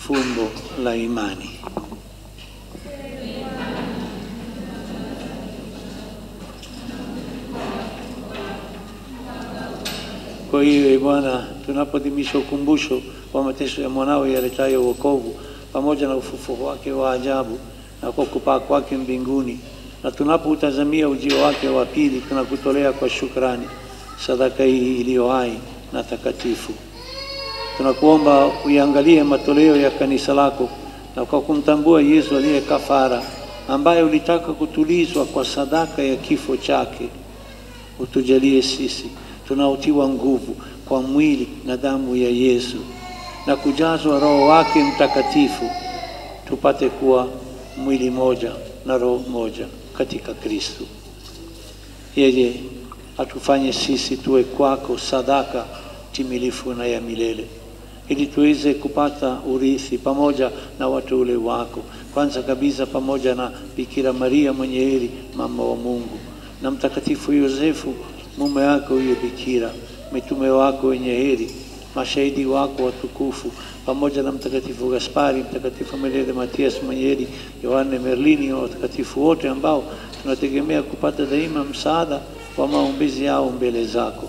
fumbo la imani. Kwa hiyo Bwana, tunapoadhimisha ukumbusho wa mateso ya mwanao yaletayo wokovu pamoja na ufufuo wake wa ajabu na kwa kupaa kwake mbinguni, na tunapoutazamia ujio wake wa pili, tunakutolea kwa shukrani sadaka hii iliyo hai na takatifu. Tunakuomba uiangalie matoleo ya kanisa lako, na kwa kumtambua Yesu aliye kafara, ambaye ulitaka kutulizwa kwa sadaka ya kifo chake, utujalie sisi tunaotiwa nguvu kwa mwili na damu ya Yesu na kujazwa Roho wake Mtakatifu, tupate kuwa mwili moja na roho moja katika Kristo. Yeye atufanye sisi tuwe kwako sadaka timilifu na ya milele, ili tuweze kupata urithi pamoja na wateule wako, kwanza kabisa pamoja na Bikira Maria mwenye heri, mama wa Mungu, na Mtakatifu Yosefu mume wako huyo bikira, mitume wako wenye heri, mashahidi wako watukufu, pamoja na Mtakatifu Gaspari, Mtakatifu Melede Matias mwenye heri, Yohane Merlini, na watakatifu wote ambao tunategemea kupata daima msaada wa maombezi yao mbele zako.